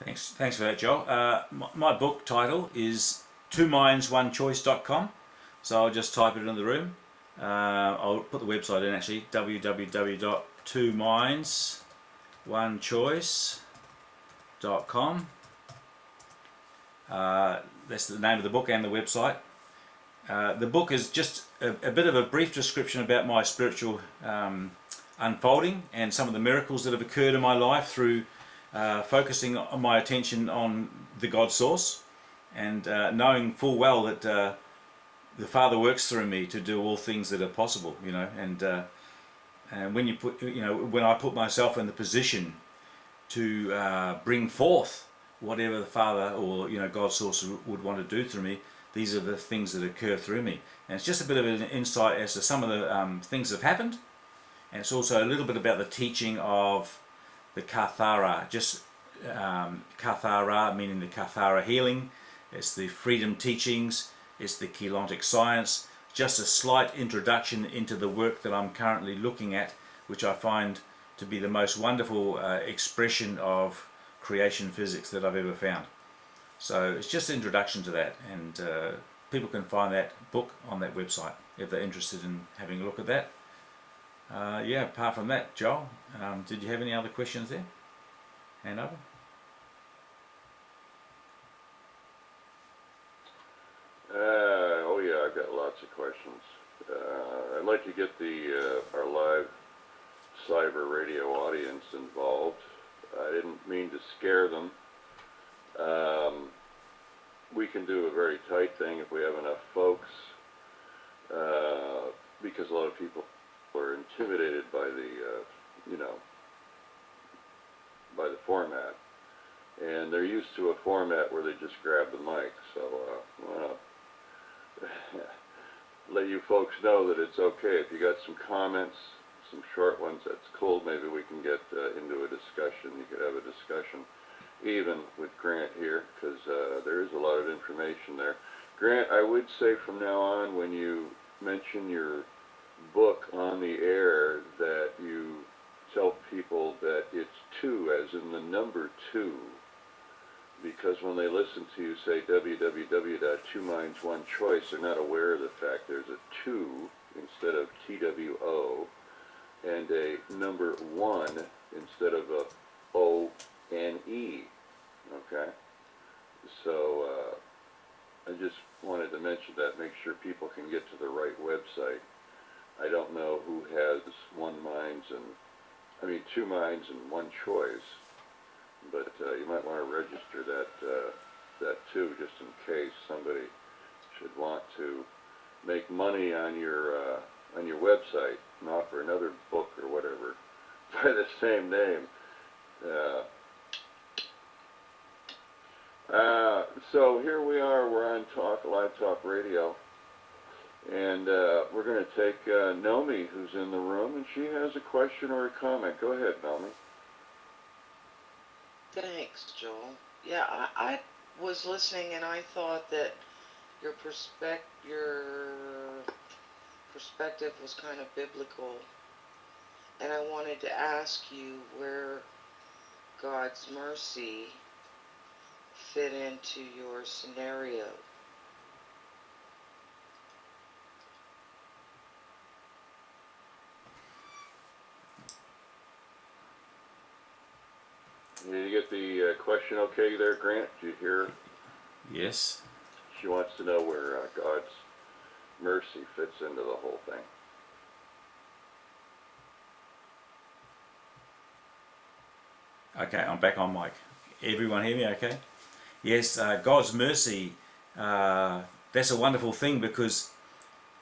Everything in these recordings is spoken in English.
Thanks for that, Joel. My book title is twominds1choice.com, so I'll just type it in the room. I'll put the website in actually, www.twominds1choice.com. That's the name of the book and the website. The book is just a bit of a brief description about my spiritual unfolding and some of the miracles that have occurred in my life through focusing on my attention on the God source and knowing full well that the Father works through me to do all things that are possible, and when when I put myself in the position to bring forth whatever the Father or God source would want to do through me, these are the things that occur through me. And it's just a bit of an insight as to some of the things that have happened, and it's also a little bit about the teaching of the Kathara, just Kathara meaning the Kathara healing, it's the freedom teachings, it's the Keylontic science, just a slight introduction into the work that I'm currently looking at, which I find to be the most wonderful expression of creation physics that I've ever found. So it's just an introduction to that, and people can find that book on that website if they're interested in having a look at that. Yeah, apart from that, Joel, did you have any other questions there? Hand over. Oh yeah, I've got lots of questions. I'd like to get our live cyber radio audience involved. I didn't mean to scare them. We can do a very tight thing if we have enough folks, because a lot of people are intimidated by by the format, and they're used to a format where they just grab the mic. So let you folks know that it's okay if you got some comments, some short ones. That's cool. Maybe we can get into a discussion. You could have a discussion even with Grant here, because there is a lot of information there. Grant, I would say from now on, when you mention your book on the air, that you tell people that it's two, as in the number two, because when they listen to you say www.twominds1choice, they're not aware of the fact there's a 2 instead of TWO, and a number 1 instead of a ONE. Okay? So I just wanted to mention that, make sure people can get to the right website. I don't know who has two minds and one choice, but you might want to register that too, just in case somebody should want to make money on your website and offer another book or whatever by the same name. So here we are. We're on Live Talk Radio, and we're going to take Nomi, who's in the room, and she has a question or a comment. Go ahead, Nomi. Thanks, Joel. Yeah, I was listening, and I thought that your perspective was kind of biblical, and I wanted to ask you where God's mercy fit into your scenario. Did you get the question okay there, Grant? Did you hear? Yes. She wants to know where God's mercy fits into the whole thing. Okay, I'm back on mic. Everyone hear me okay? Yes, God's mercy, that's a wonderful thing, because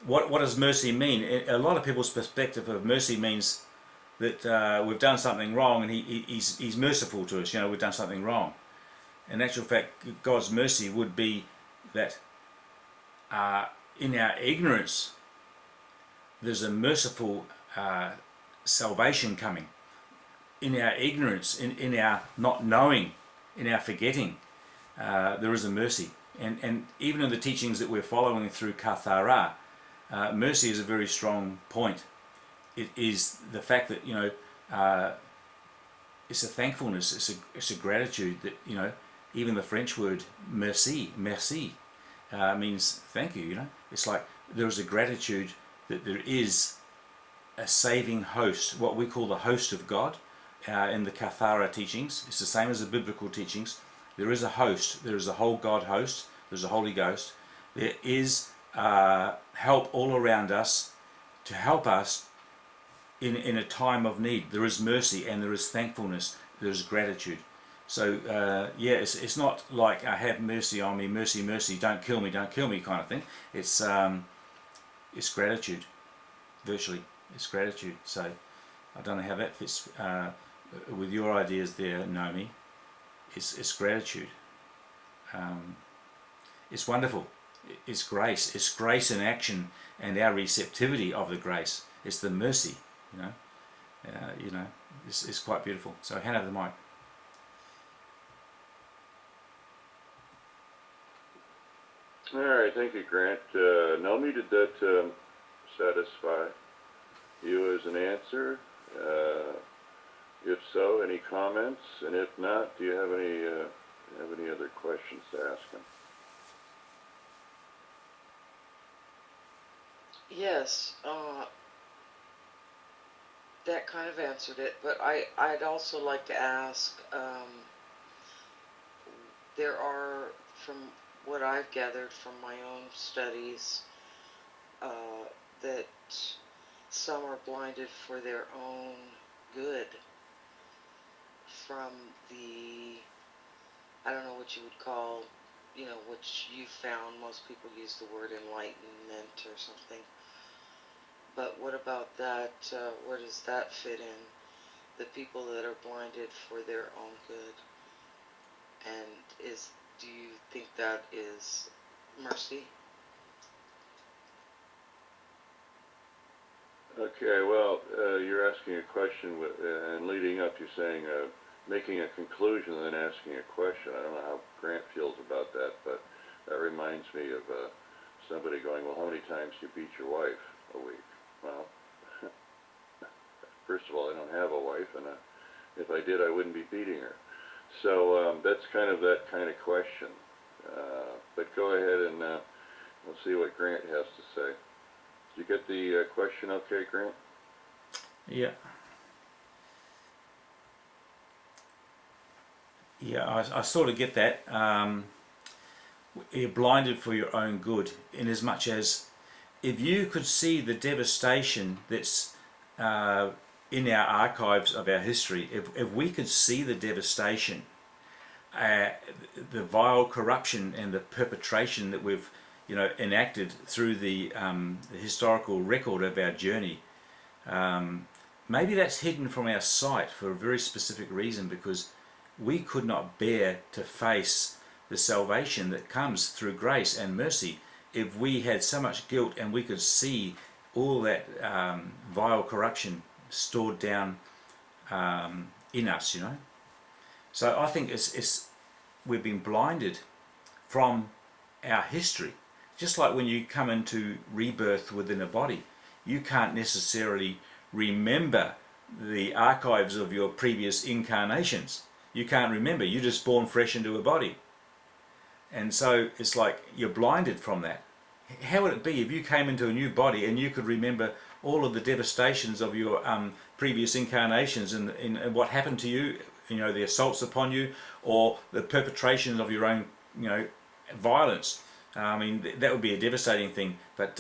what does mercy mean? A lot of people's perspective of mercy means that we've done something wrong and he's merciful to us, we've done something wrong. In actual fact, God's mercy would be that in our ignorance there's a merciful salvation coming. In our ignorance, in our not knowing, in our forgetting, there is a mercy. And even in the teachings that we're following through Kathara, mercy is a very strong point. It is the fact that it's a thankfulness, it's a gratitude that, you know, even the French word merci means thank you, you know. It's like there is a gratitude that there is a saving host, what we call the host of God in the Kathara teachings. It's the same as the biblical teachings. There is a host, there is a whole God host, there's a Holy Ghost. There is help all around us to help us in a time of need. There is mercy and there is thankfulness, there is gratitude. So yeah, it's not like have mercy on me, mercy, mercy, don't kill me kind of thing. It's gratitude, virtually. It's gratitude. So I don't know how that fits with your ideas there, Naomi. It's gratitude. It's wonderful. It's grace. It's grace in action and our receptivity of the grace. It's the mercy, you know. You know, it's quite beautiful. So hand over the mic. All right, thank you, Grant. Naomi, did that satisfy you as an answer? If so, any comments? And if not, do you have any other questions to ask him? Yes, that kind of answered it, but I'd also like to ask, there are, from what I've gathered from my own studies, that some are blinded for their own good from the, I don't know what you would call, you know, which you found, most people use the word enlightenment or something. But what about that, where does that fit in? The people that are blinded for their own good. And do you think that is mercy? Okay, well, you're asking a question, and leading up, you're saying making a conclusion and then asking a question. I don't know how Grant feels about that, but that reminds me of somebody going, well, how many times do you beat your wife a week? Well, first of all, I don't have a wife, and if I did, I wouldn't be beating her. So that's kind of that kind of question. But go ahead and we'll see what Grant has to say. Did you get the question okay, Grant? Yeah. Yeah, I sort of get that. You're blinded for your own good, in as much as if you could see the devastation that's in our archives of our history, if we could see the devastation, the vile corruption and the perpetration that we've, you know, enacted through the historical record of our journey, maybe that's hidden from our sight for a very specific reason, because we could not bear to face the salvation that comes through grace and mercy if we had so much guilt and we could see all that vile corruption stored down in us, you know. So I think we've been blinded from our history. Just like when you come into rebirth within a body, you can't necessarily remember the archives of your previous incarnations. You can't remember, you're just born fresh into a body. And so it's like you're blinded from that. How would it be if you came into a new body and you could remember all of the devastations of your previous incarnations and what happened to you, you know, the assaults upon you, or the perpetration of your own, you know, violence? I mean, that would be a devastating thing. But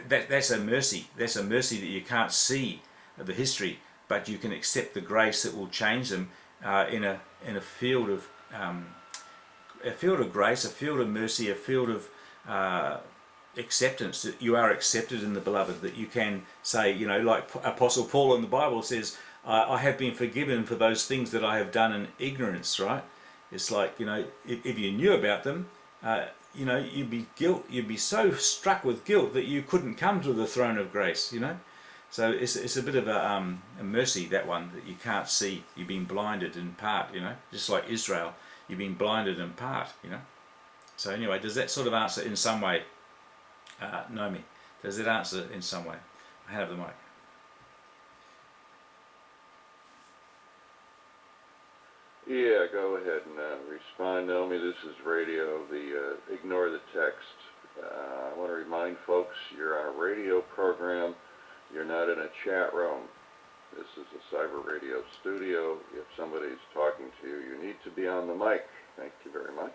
that's a mercy. That's a mercy that you can't see the history, but you can accept the grace that will change them in a field of grace, a field of mercy, a field of acceptance, that you are accepted in the beloved, that you can say, you know, like Apostle Paul in the Bible says, I have been forgiven for those things that I have done in ignorance, right? It's like, you know, if you knew about them, you know, you'd be so struck with guilt that you couldn't come to the throne of grace, you know. So it's a bit of a mercy, that one, that you can't see. You've been blinded in part, you know, just like Israel, you've been blinded in part, you know. So anyway, does that sort of answer in some way, Naomi? Does it answer in some way? I have the mic. Yeah, go ahead and respond, Naomi. This is radio. Ignore the text. I want to remind folks you're on a radio program. You're not in a chat room. This is a cyber radio studio. If somebody's talking to you, you need to be on the mic. Thank you very much.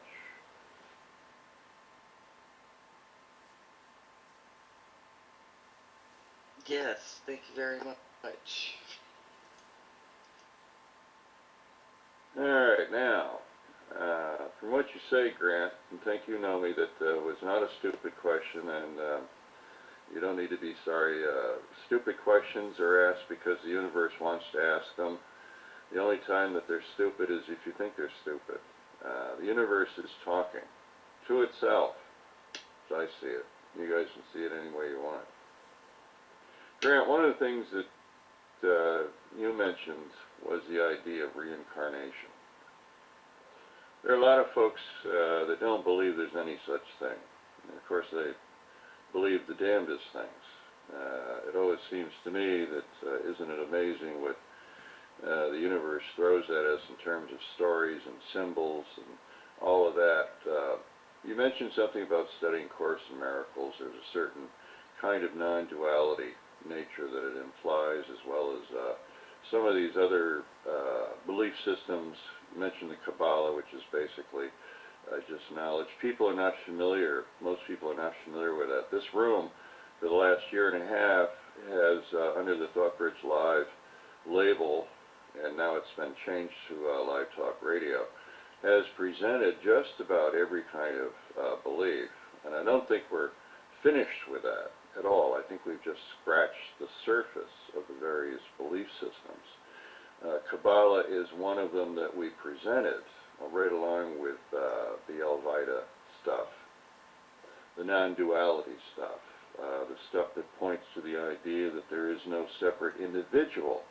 Yes, thank you very much. All right, now, from what you say, Grant, and thank you, Naomi, that was not a stupid question, and you don't need to be sorry. Stupid questions are asked because the universe wants to ask them. The only time that they're stupid is if you think they're stupid. The universe is talking to itself, as I see it. You guys can see it any way you want. Grant, one of the things that you mentioned was the idea of reincarnation. There are a lot of folks that don't believe there's any such thing. And of course, they believe the damnedest things. It always seems to me that isn't it amazing what the universe throws at us in terms of stories and symbols and all of that. You mentioned something about studying Course in Miracles. There's a certain kind of non-duality nature that it implies, as well as some of these other belief systems. You mentioned the Kabbalah, which is basically just knowledge. People are not familiar, most people are not familiar with that. This room, for the last year and a half, has, under the ThoughtBridge Live label, and now it's been changed to Live Talk Radio, has presented just about every kind of belief. And I don't think we're finished with that at all. I think we've just scratched the surface of the various belief systems. Kabbalah is one of them that we presented, right along with the Elvita stuff, the non-duality stuff, the stuff that points to the idea that there is no separate individual.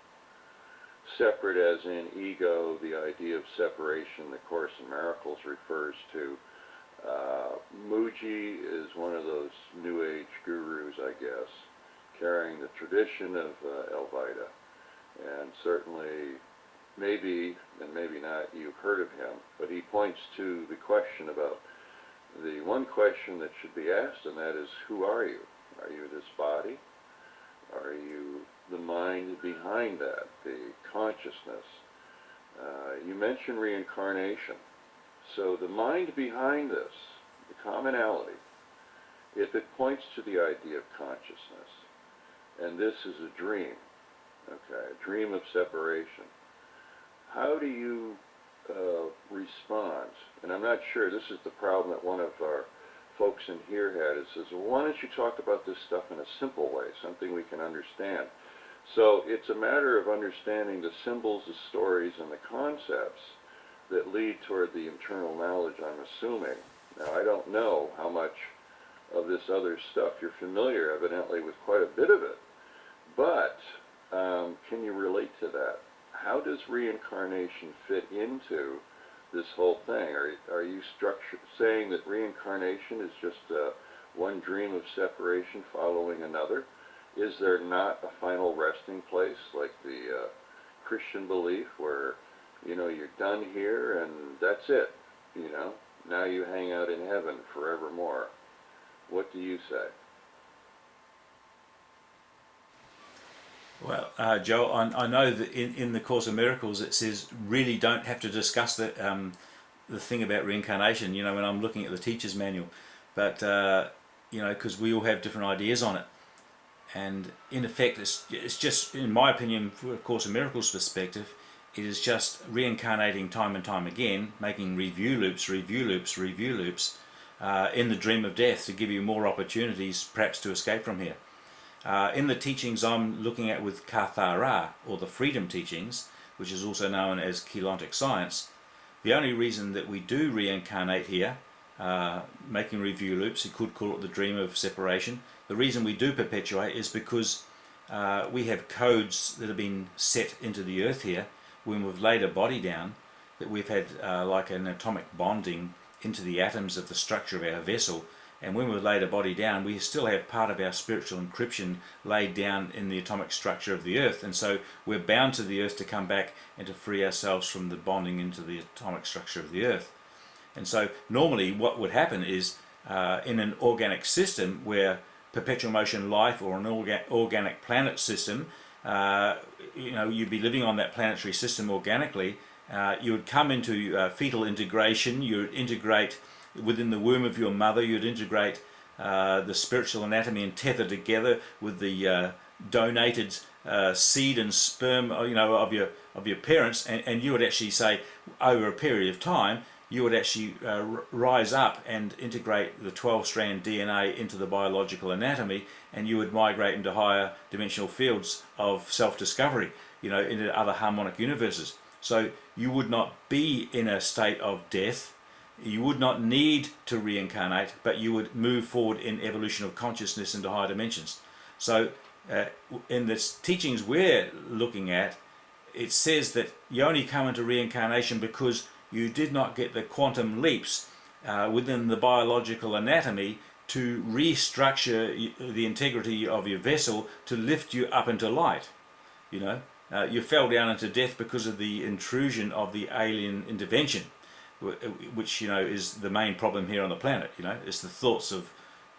Separate as in ego, the idea of separation the Course in Miracles refers to. Muji is one of those New Age gurus, I guess, carrying the tradition of Elvita. And certainly, maybe, and maybe not, you've heard of him, but he points to the question about the one question that should be asked, and that is, who are you? Are you this body? Are you the mind behind that, the consciousness? You mentioned reincarnation. So the mind behind this, the commonality, if it points to the idea of consciousness, and this is a dream, okay, a dream of separation, how do you respond? And I'm not sure, this is the problem that one of our folks in here had. It says, well, why don't you talk about this stuff in a simple way, something we can understand? So it's a matter of understanding the symbols, the stories, and the concepts that lead toward the internal knowledge, I'm assuming. Now, I don't know how much of this other stuff you're familiar, evidently, with quite a bit of it. But can you relate to that? How does reincarnation fit into this whole thing? Are you saying that reincarnation is just one dream of separation following another? Is there not a final resting place like the Christian belief where, you know, you're done here and that's it, you know? Now you hang out in heaven forevermore. What do you say? Well, Joe, I know that in the Course of Miracles it says really don't have to discuss the thing about reincarnation, you know, when I'm looking at the teacher's manual. But, you know, because we all have different ideas on it. And in effect, it's just, in my opinion, from a Course of Miracles perspective, it is just reincarnating time and time again, making review loops in the dream of death to give you more opportunities perhaps to escape from here. In the teachings I'm looking at with Kathara, or the freedom teachings, which is also known as Keylontic science, the only reason that we do reincarnate here, making review loops, you could call it the dream of separation, the reason we do perpetuate is because we have codes that have been set into the earth here when we've laid a body down, that we've had like an atomic bonding into the atoms of the structure of our vessel, And when we lay the body down, we still have part of our spiritual encryption laid down in the atomic structure of the Earth. And so we're bound to the Earth to come back and to free ourselves from the bonding into the atomic structure of the Earth. And so normally what would happen is in an organic system where perpetual motion life or an organic planet system, you'd be living on that planetary system organically, you would come into fetal integration, you would integrate within the womb of your mother, you'd integrate the spiritual anatomy and tether together with the donated seed and sperm, of your parents, and you would actually say over a period of time you would actually rise up and integrate the 12-strand DNA into the biological anatomy, and you would migrate into higher dimensional fields of self-discovery, into other harmonic universes. So you would not be in a state of death. You would not need to reincarnate, but you would move forward in evolution of consciousness into higher dimensions. So in the teachings we're looking at, it says that you only come into reincarnation because you did not get the quantum leaps within the biological anatomy to restructure the integrity of your vessel to lift you up into light. You fell down into death because of the intrusion of the alien intervention, which is the main problem here on the planet. It's the thoughts of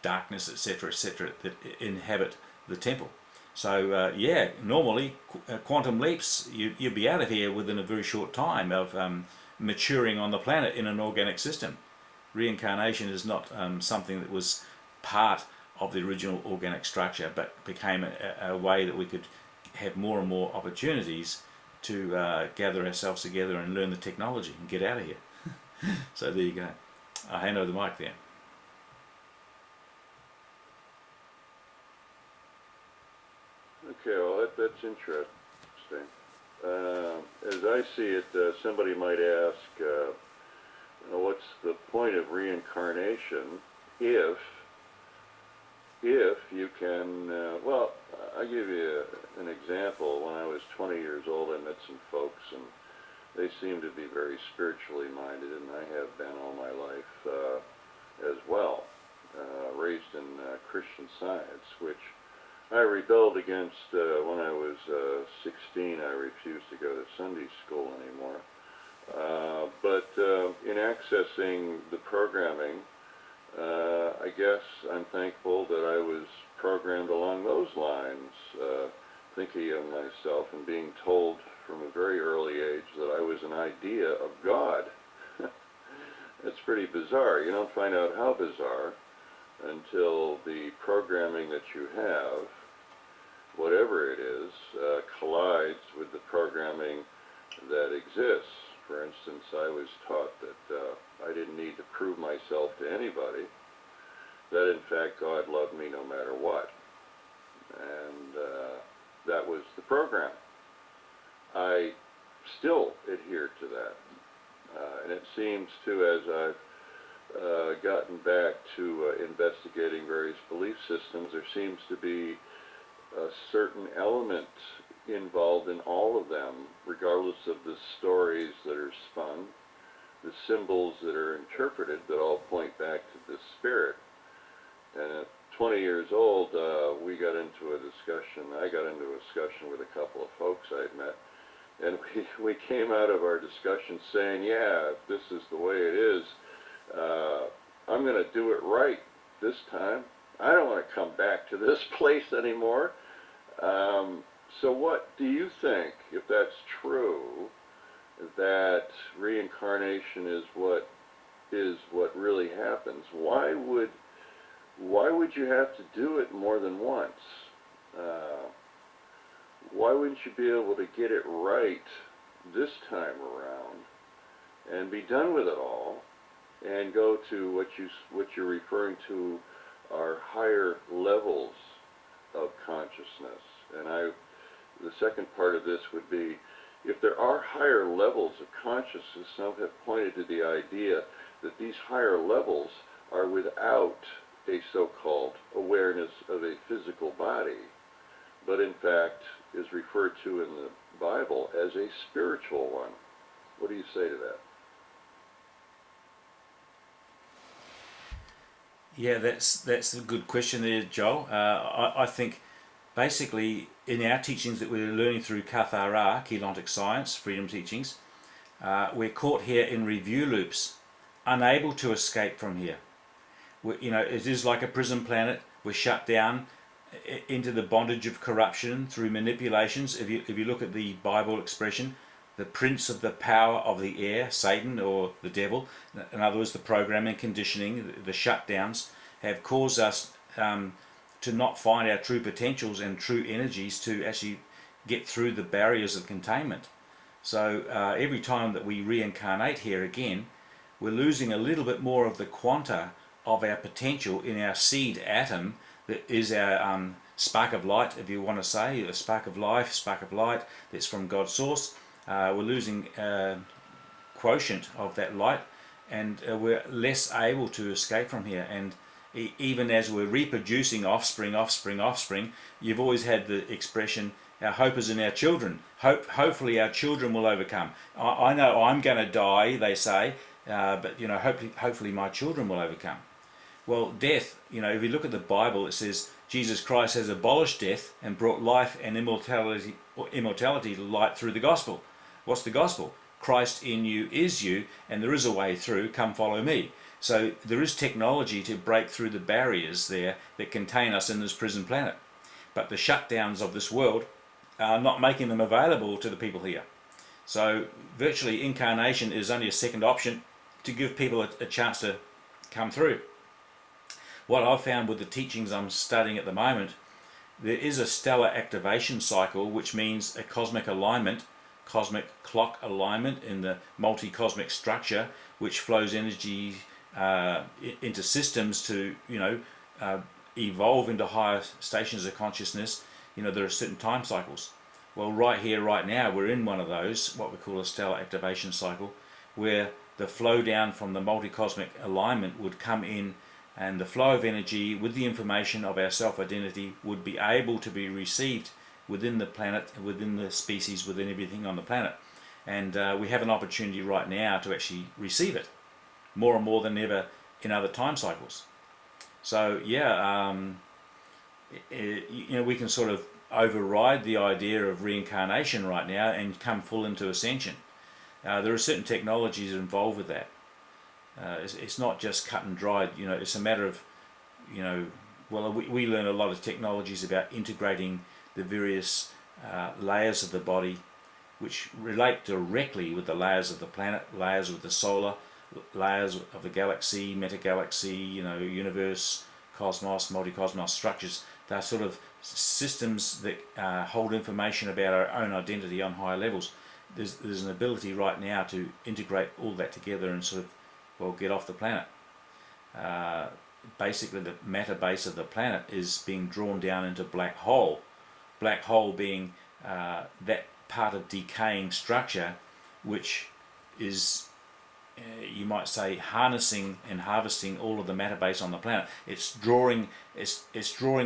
darkness, etc., that inhabit the temple. So normally quantum leaps, you'd be out of here within a very short time of maturing on the planet in an organic system. Reincarnation is not something that was part of the original organic structure, but became a way that we could have more and more opportunities to gather ourselves together and learn the technology and get out of here. So there you go. I'll hand over the mic there. Okay, well, that's interesting. As I see it, somebody might ask, what's the point of reincarnation if you can, I'll give you an example. When I was 20 years old, I met some folks, and they seemed to be very spiritually minded, and I have been all my life as well, raised in Christian Science, which I rebelled against when I was 16. I refused to go to Sunday school anymore. But in accessing the programming, I guess I'm thankful that I was programmed along those lines, thinking of myself and being told from a very early age that I was an idea of God. It's pretty bizarre. You don't find out how bizarre until the programming that you have, whatever it is, collides with the programming that exists. For instance, I was taught that I didn't need to prove myself to anybody, that in fact God loved me no matter what. And that was the program. I still adhere to that. And it seems to, as I've gotten back to investigating various belief systems, there seems to be a certain element involved in all of them, regardless of the stories that are spun, the symbols that are interpreted, that all point back to the spirit. And at 20 years old, we got into a discussion, I got into a discussion with a couple of folks I'd met, and we came out of our discussion saying, yeah, if this is the way it is, I'm going to do it right this time. I don't want to come back to this place anymore. So what do you think, if that's true, that reincarnation is what really happens? Why would you have to do it more than once? Why wouldn't you be able to get it right this time around and be done with it all and go to what you're referring to are higher levels of consciousness? And the second part of this would be, if there are higher levels of consciousness, some have pointed to the idea that these higher levels are without a so-called awareness of a physical body, but in fact is referred to in the Bible as a spiritual one. What do you say to that? Yeah, that's a good question there, Joel. I think basically in our teachings that we're learning through Kathara, Keylontic Science, Freedom Teachings, we're caught here in review loops, unable to escape from here. It is like a prison planet. We're shut down into the bondage of corruption through manipulations. If you look at the Bible expression, the prince of the power of the air, Satan or the devil, in other words, the programming, conditioning, the shutdowns, have caused us to not find our true potentials and true energies to actually get through the barriers of containment. So every time that we reincarnate here again, we're losing a little bit more of the quanta of our potential in our seed atom that is our spark of light, if you want to say, a spark of life, spark of light that's from God's source. We're losing quotient of that light, and we're less able to escape from here. And even as we're reproducing offspring, you've always had the expression, our hope is in our children. Hopefully our children will overcome. I know I'm going to die, they say, but hopefully my children will overcome. Well, death, if you look at the Bible, it says Jesus Christ has abolished death and brought life and immortality to light through the gospel. What's the gospel? Christ in you is you, and there is a way through. Come follow me. So there is technology to break through the barriers there that contain us in this prison planet. But the shutdowns of this world are not making them available to the people here. So virtually incarnation is only a second option to give people a chance to come through. What I've found with the teachings I'm studying at the moment, there is a stellar activation cycle, which means a cosmic alignment, cosmic clock alignment in the multi-cosmic structure, which flows energy into systems to evolve into higher stations of consciousness. There are certain time cycles. Well, right here, right now, we're in one of those, what we call a stellar activation cycle, where the flow down from the multi-cosmic alignment would come in, and the flow of energy with the information of our self-identity would be able to be received within the planet, within the species, within everything on the planet. And we have an opportunity right now to actually receive it, more and more than ever in other time cycles. So yeah, we can sort of override the idea of reincarnation right now and come full into ascension. There are certain technologies involved with that. It's not just cut and dried. It's a matter of, we learn a lot of technologies about integrating the various layers of the body, which relate directly with the layers of the planet, layers with the solar, layers of the galaxy, metagalaxy, universe, cosmos, multi-cosmos structures. They're sort of systems that hold information about our own identity on higher levels. There's an ability right now to integrate all that together and sort of, get off the planet. Basically, the matter base of the planet is being drawn down into black hole. Black hole being that part of decaying structure, which is, you might say, harnessing and harvesting all of the matter base on the planet. It's drawing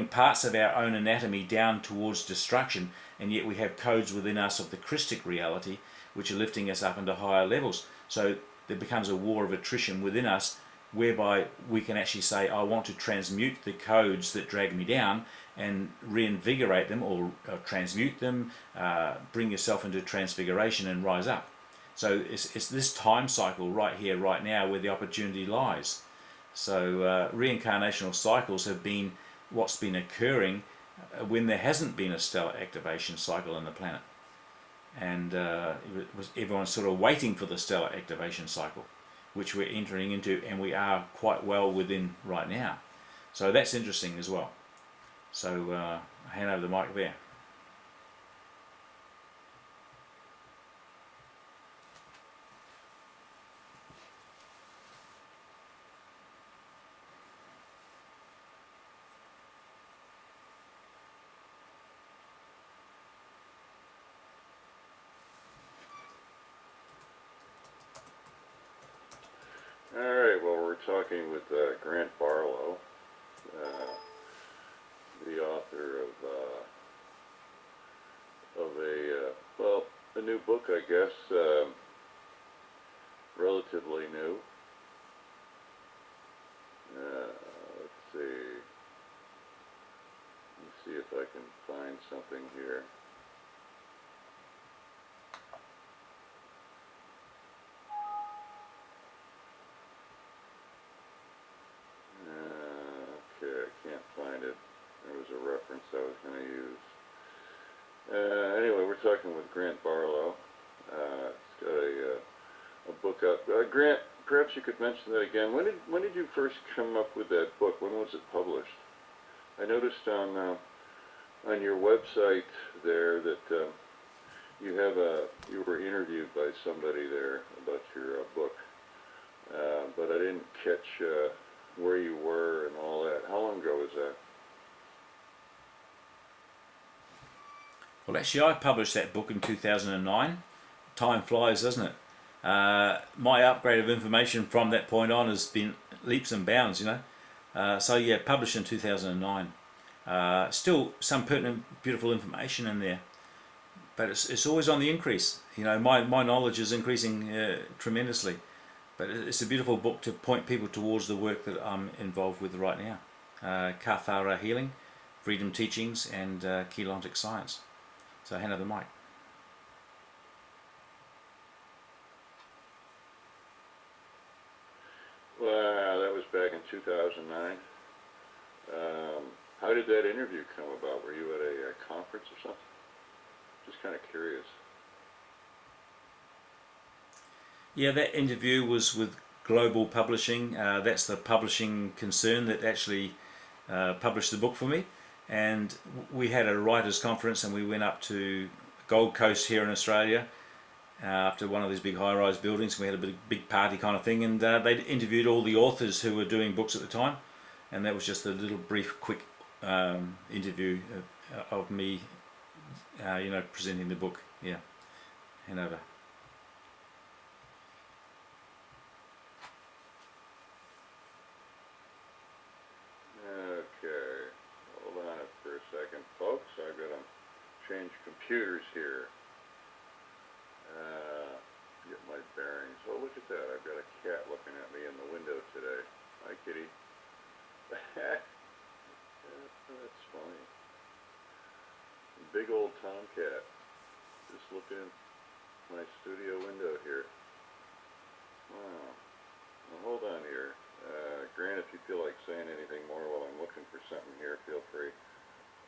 parts of our own anatomy down towards destruction, and yet we have codes within us of the Christic reality, which are lifting us up into higher levels. So there becomes a war of attrition within us, whereby we can actually say, I want to transmute the codes that drag me down and reinvigorate them, or transmute them, bring yourself into transfiguration and rise up. So it's this time cycle right here, right now, where the opportunity lies. So reincarnational cycles have been what's been occurring when there hasn't been a stellar activation cycle on the planet. And everyone's sort of waiting for the stellar activation cycle, which we're entering into, and we are quite well within right now. So that's interesting as well. So I hand over the mic there. All right, well, we're talking with Grant Barlow, the author of a new book, I guess, relatively new. Let's something here. Okay, I can't find it. There was a reference I was going to use. Anyway, we're talking with Grant Barlow. It's got a book up. Grant, perhaps you could mention that again. When did you first come up with that book? When was it published? I noticed on your website there that you were interviewed by somebody there about your book, but I didn't catch where you were and all that. How long ago was that? Well, actually, I published that book in 2009. Time flies, doesn't it? My upgrade of information from that point on has been leaps and bounds, you know. So yeah, published in 2009. Still some pertinent, beautiful information in there, but it's always on the increase. You know, my knowledge is increasing tremendously, but it's a beautiful book to point people towards the work that I'm involved with right now. Kathara healing, freedom teachings, and Keylontic science. So I hand over the mic. Well, that was back in 2009. How did that interview come about? Were you at a conference or something? Just kind of curious. Yeah, that interview was with Global Publishing. That's the publishing concern that actually published the book for me. And we had a writers' conference, and we went up to Gold Coast here in Australia up to one of these big high-rise buildings. We had a big party kind of thing, and they interviewed all the authors who were doing books at the time. And that was just a little brief, quick interview of me, you know, presenting the book. Yeah, hand over. Okay, hold on for a second, folks. I've got to change computers here. Get my bearings. Oh, look at that. I've got a cat looking at me in the window today. Hi, kitty. That's funny. Big old tomcat. Just looking in my studio window here. Wow. Well, hold on here. Grant, if you feel like saying anything more while I'm looking for something here, feel free.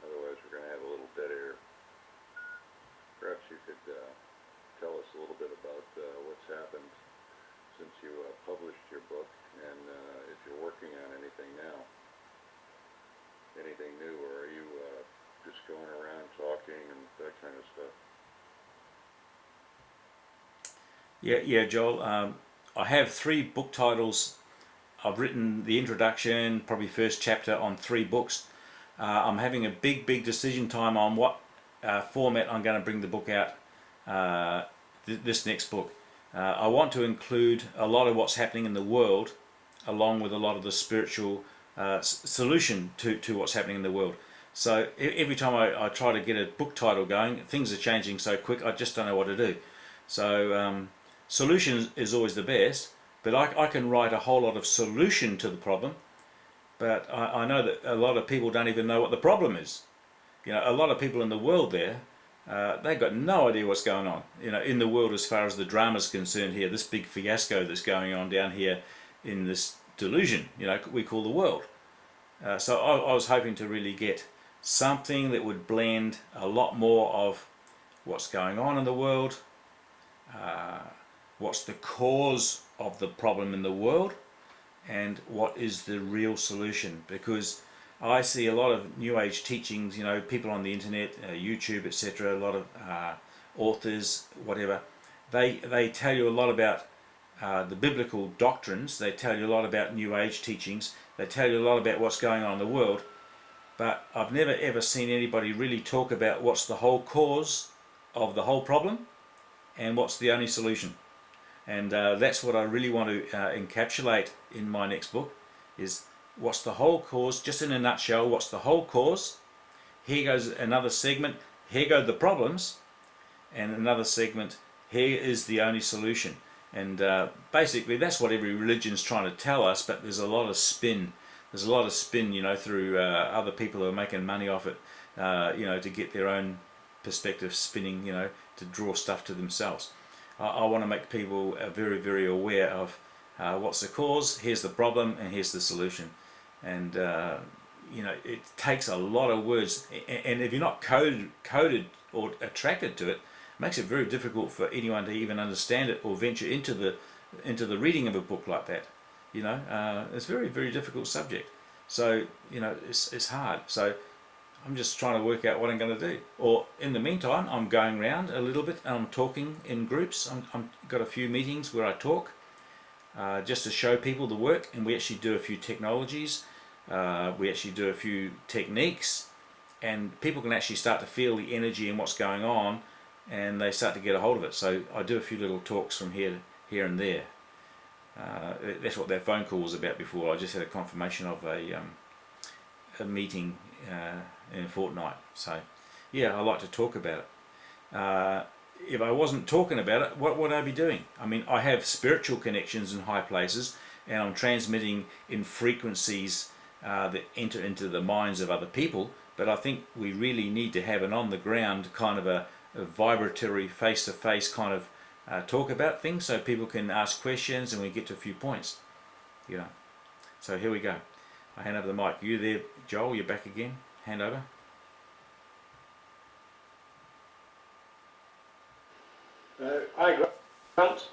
Otherwise, we're going to have a little dead air. Perhaps you could tell us a little bit about what's happened since you published your book, and if you're working on anything now. Anything new, or are you just going around talking and that kind of stuff? Yeah, Joel. I have 3 book titles. I've written the introduction, probably first chapter on 3 books. I'm having a big decision time on what format I'm going to bring the book out. This next book. I want to include a lot of what's happening in the world, along with a lot of the spiritual solution to what's happening in the world. So every time I try to get a book title going, things are changing so quick, I just don't know what to do. So solution is always the best, but I can write a whole lot of solution to the problem, but I know that a lot of people don't even know what the problem is. You know, a lot of people in the world there, they've got no idea what's going on, you know, in the world as far as the drama's concerned here, this big fiasco that's going on down here in this delusion, you know, we call the world. So I was hoping to really get something that would blend a lot more of what's going on in the world, what's the cause of the problem in the world, and what is the real solution. Because I see a lot of New Age teachings, you know, people on the internet, YouTube, etc., a lot of authors, whatever, they tell you a lot about the biblical doctrines, they tell you a lot about New Age teachings, they tell you a lot about what's going on in the world, but I've never ever seen anybody really talk about what's the whole cause of the whole problem and what's the only solution. And that's what I really want to encapsulate in my next book, is what's the whole cause, just in a nutshell, what's the whole cause. Here goes another segment, here go the problems, and another segment, here is the only solution. And basically that's what every religion's trying to tell us, but there's a lot of spin. There's a lot of spin, you know, through other people who are making money off it. to get their own perspective spinning, to draw stuff to themselves. I want to make people very, very aware of what's the cause, here's the problem, and here's the solution. And it takes a lot of words, and if you're not coded or attracted to it, it makes it very difficult for anyone to even understand it or venture into the reading of a book like that. It's a very, very difficult subject. So it's hard. So I'm just trying to work out what I'm going to do. Or in the meantime, I'm going around a little bit and I'm talking in groups. I'm got a few meetings where I talk just to show people the work, and we actually do a few technologies. We actually do a few techniques, and people can actually start to feel the energy and what's going on, and they start to get a hold of it. So I do a few little talks from here and there. That's what that phone call was about before. I just had a confirmation of a meeting in a fortnight. So yeah, I like to talk about it. If I wasn't talking about it, what would I be doing? I mean, I have spiritual connections in high places, and I'm transmitting in frequencies that enter into the minds of other people, but I think we really need to have an on the ground kind of a vibratory face-to-face kind of talk about things, so people can ask questions and we get to a few points. So here we go. I hand over the mic. You there, Joel? You're back again. Hand over. Hi, Grant.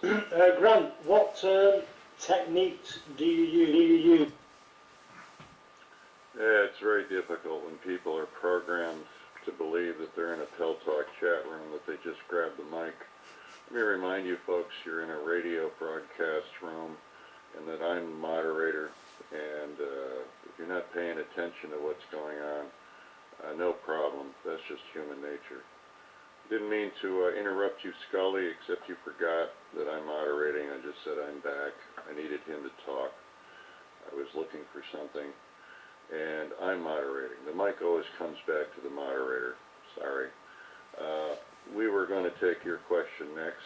Grant, what techniques do you use? Yeah, it's very difficult when people are programmed to believe that they're in a Tel Talk chat room, that they just grab the mic. Let me remind you folks, you're in a radio broadcast room, and that I'm the moderator, and if you're not paying attention to what's going on, no problem. That's just human nature. Didn't mean to interrupt you, Scully, except you forgot that I'm moderating. I just said I'm back. I needed him to talk. I was looking for something, and I'm moderating. The mic always comes back to the moderator. Sorry. We were going to take your question next,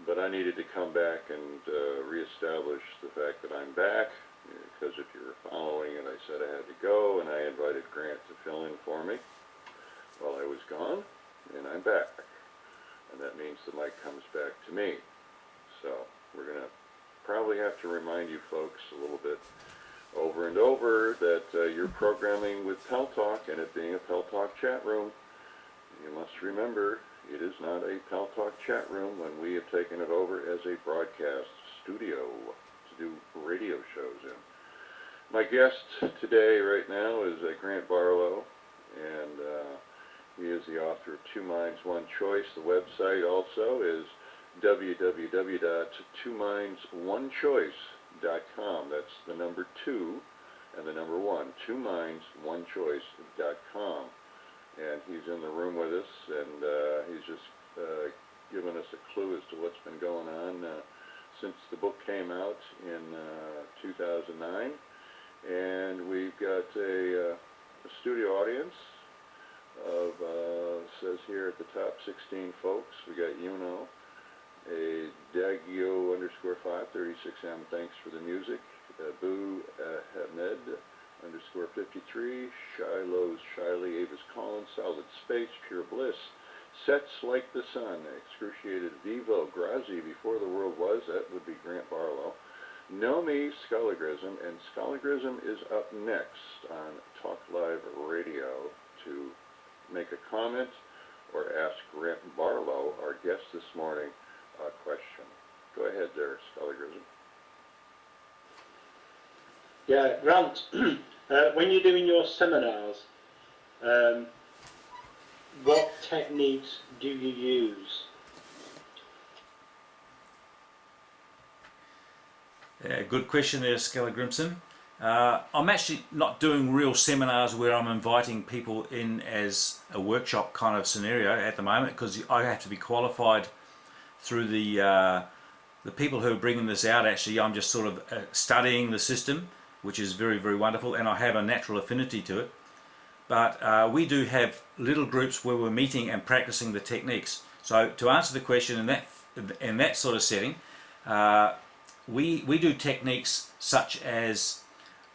but I needed to come back and reestablish the fact that I'm back, because if you were following it, I said I had to go, and I invited Grant to fill in for me while I was gone, and I'm back. And that means the mic comes back to me. So we're going to probably have to remind you folks a little bit over and over that you're programming with Tel Talk, and it being a Tel Talk chat room, you must remember it is not a Tel Talk chat room when we have taken it over as a broadcast studio to do radio shows in. My guest today right now is Grant Barlow, and he is the author of Two Minds, One Choice. The website also is www.twomindsOneChoice.com. That's the number 2 and the number 1, twomindsOneChoice.com. And he's in the room with us, and he's just given us a clue as to what's been going on since the book came out in 2009. And we've got a studio audience of, says here at the top, 16 folks. We got Yuno, a Dagio _5, 36M, thanks for the music. Boo Hamed _ 53, Shiloh's Shiley, Avis Collins, Solid Space, Pure Bliss, Sets Like the Sun, Excruciated Vivo, Grazi, Before the World Was, that would be Grant Barlow, Know Me, Sculligrism, and Sculligrism is up next on Talk Live Radio to make a comment or ask Grant Barlow, our guest this morning, a question. Go ahead there, Sculligrism. Yeah, Grant, when you're doing your seminars, what techniques do you use? Yeah, good question there, Skelly Grimson. I'm actually not doing real seminars where I'm inviting people in as a workshop kind of scenario at the moment, because I have to be qualified through the people who are bringing this out. Actually, I'm just sort of studying the system, which is very, very wonderful, and I have a natural affinity to it. But we do have little groups where we're meeting and practicing the techniques. So to answer the question in that sort of setting, we do techniques such as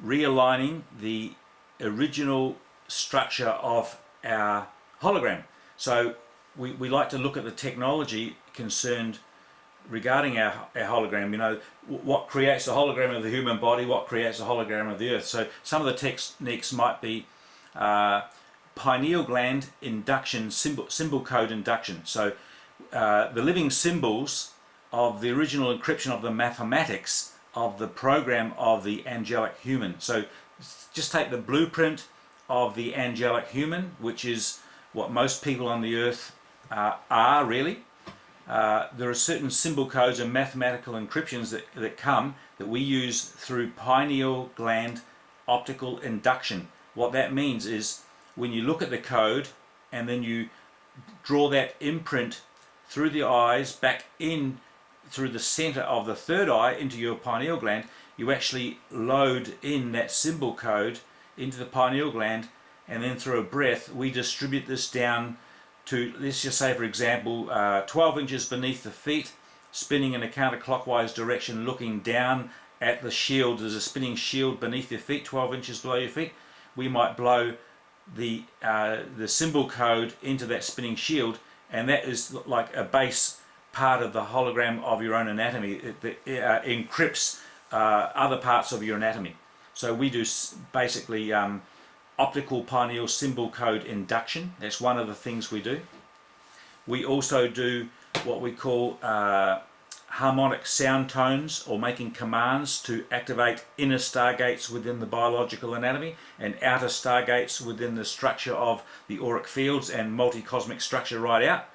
realigning the original structure of our hologram. So we like to look at the technology concerned regarding our hologram. You know, what creates the hologram of the human body, what creates the hologram of the earth. So some of the techniques might be pineal gland induction, symbol code induction. So the living symbols of the original encryption of the mathematics of the program of the angelic human. So just take the blueprint of the angelic human, which is what most people on the earth are really. There are certain symbol codes and mathematical encryptions that we use through pineal gland optical induction. What that means is when you look at the code and then you draw that imprint through the eyes back in through the center of the third eye into your pineal gland, you actually load in that symbol code into the pineal gland, and then through a breath we distribute this down to, let's just say for example, 12 inches beneath the feet, spinning in a counterclockwise direction, looking down at the shield. There's a spinning shield beneath your feet, 12 inches below your feet. We might blow the symbol code into that spinning shield, and that is like a base part of the hologram of your own anatomy. It encrypts other parts of your anatomy. So we do basically optical pineal symbol code induction. That's one of the things we do. We also do what we call harmonic sound tones, or making commands to activate inner stargates within the biological anatomy and outer stargates within the structure of the auric fields and multi-cosmic structure right out.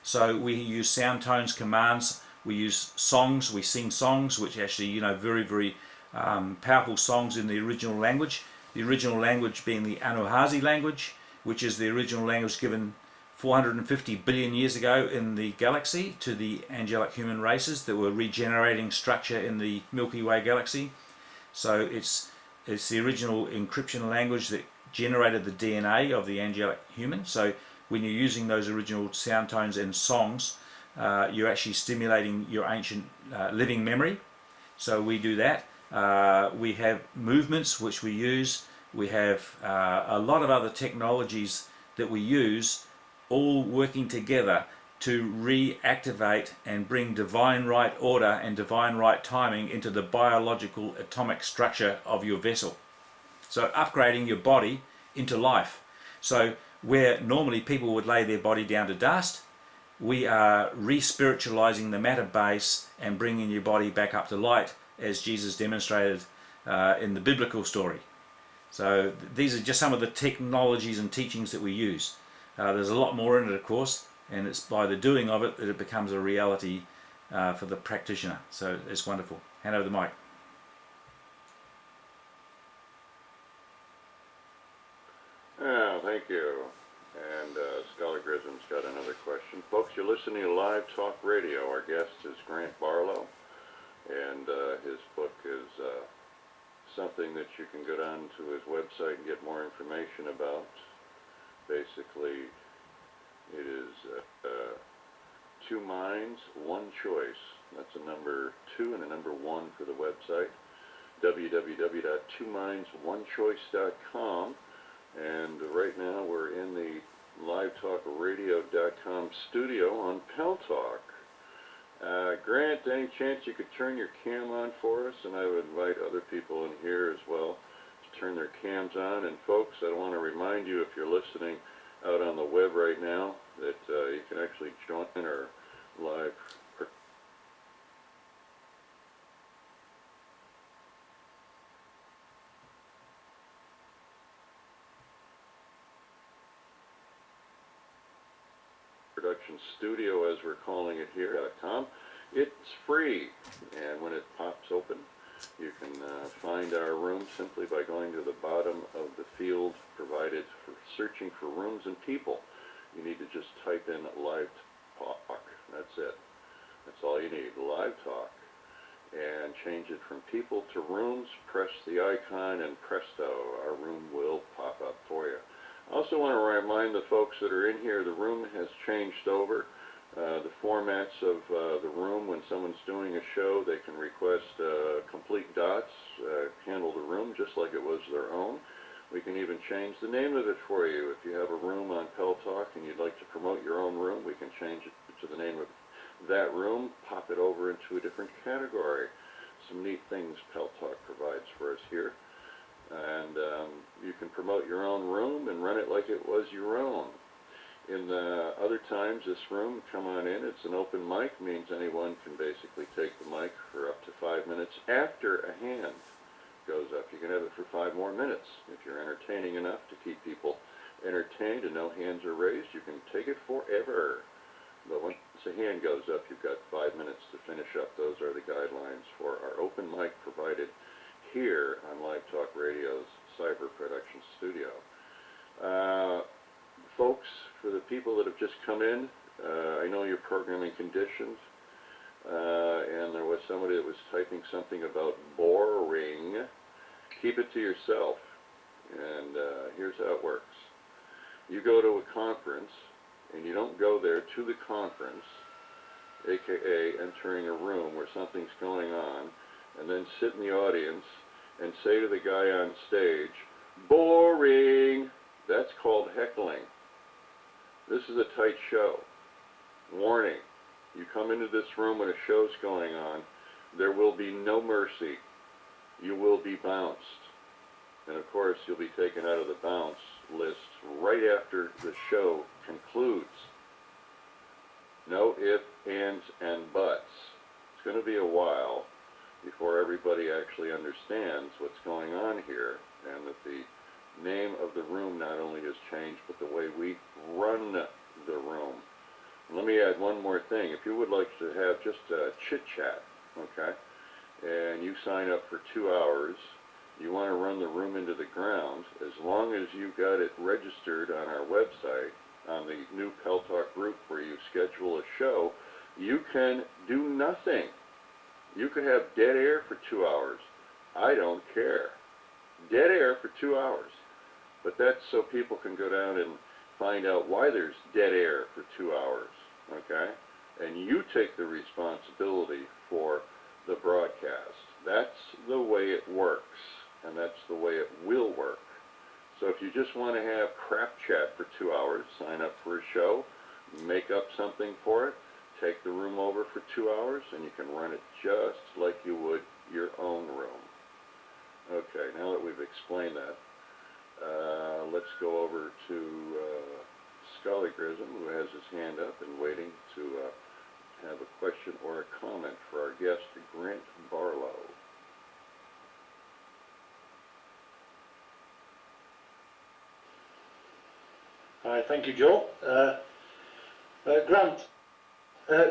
So we use sound tones, commands, we use songs, we sing songs, which actually, you know, very, very powerful songs in the original language. The original language being the Anuhazi language, which is the original language given 450 billion years ago in the galaxy to the angelic human races that were regenerating structure in the Milky Way galaxy. So it's the original encryption language that generated the DNA of the angelic human. So when you're using those original sound tones and songs, you're actually stimulating your ancient living memory. So we do that. We have movements which we use. We have a lot of other technologies that we use, all working together to reactivate and bring divine right order and divine right timing into the biological atomic structure of your vessel. So upgrading your body into life. So where normally people would lay their body down to dust, we are re-spiritualizing the matter base and bringing your body back up to light, as Jesus demonstrated in the biblical story. So these are just some of the technologies and teachings that we use. There's a lot more in it, of course, and it's by the doing of it that it becomes a reality for the practitioner. So it's wonderful. Hand over the mic. Thank you. And Scholar Grisham's got another question. Folks, you're listening to Live Talk Radio. Our guest is Grant Barlow, and his book is something that you can go down to his website and get more information about. Basically, it is Two Minds, One Choice. That's a number 2 and a number 1 for the website, www.twomindsOneChoice.com. And right now we're in the LiveTalkRadioDotCom studio on Pell Talk. Grant, any chance you could turn your cam on for us? And I would invite other people in here as well to turn their cams on. And folks, I want to remind you, if you're listening out on the web right now, that you can actually join our live production studio, as we're calling it here, .com. It's free, and when it pops open, you can find our room simply by going to the bottom of the field provided for searching for rooms and people. You need to just type in Live Talk. That's it. That's all you need, Live Talk. And change it from people to rooms, press the icon, and presto, our room will pop up for you. I also want to remind the folks that are in here, the room has changed over. The formats of the room, when someone's doing a show, they can request complete dots, handle the room just like it was their own. We can even change the name of it for you. If you have a room on Pel Talk and you'd like to promote your own room, we can change it to the name of that room, pop it over into a different category. Some neat things Pel Talk provides for us here. And you can promote your own room and run it like it was your own. In other times, this room, come on in, it's an open mic, means anyone can basically take the mic for up to 5 minutes after a hand goes up. You can have it for 5 more minutes. If you're entertaining enough to keep people entertained and no hands are raised, you can take it forever. But once a hand goes up, you've got 5 minutes to finish up. Those are the guidelines for our open mic provided here on Live Talk Radio's Cyber Production Studio. Folks, for the people that have just come in, I know you're programming conditioned, and there was somebody that was typing something about boring. Keep it to yourself, and here's how it works. You go to a conference, and you don't go there to the conference, aka entering a room where something's going on, and then sit in the audience and say to the guy on stage, boring. That's called heckling. This is a tight show. Warning, you come into this room when a show's going on, there will be no mercy. You will be bounced. And of course, you'll be taken out of the bounce list right after the show concludes. No ifs, ands, and buts. It's going to be a while before everybody actually understands what's going on here, and that the name of the room not only has changed, but the way we run the room. Let me add one more thing. If you would like to have just a chit-chat, okay, and you sign up for 2 hours, you want to run the room into the ground, as long as you've got it registered on our website, on the new Pel Talk group where you schedule a show, you can do nothing. You could have dead air for 2 hours. I don't care. Dead air for 2 hours. But that's so people can go down and find out why there's dead air for 2 hours, okay? And you take the responsibility for the broadcast. That's the way it works, and that's the way it will work. So if you just want to have crap chat for 2 hours, sign up for a show, make up something for it, take the room over for 2 hours, and you can run it just like you would your own room. Okay, now that we've explained that, let's go over to Scully Grissom, who has his hand up and waiting to have a question or a comment for our guest, Grant Barlow. Hi, thank you, Joe. Grant,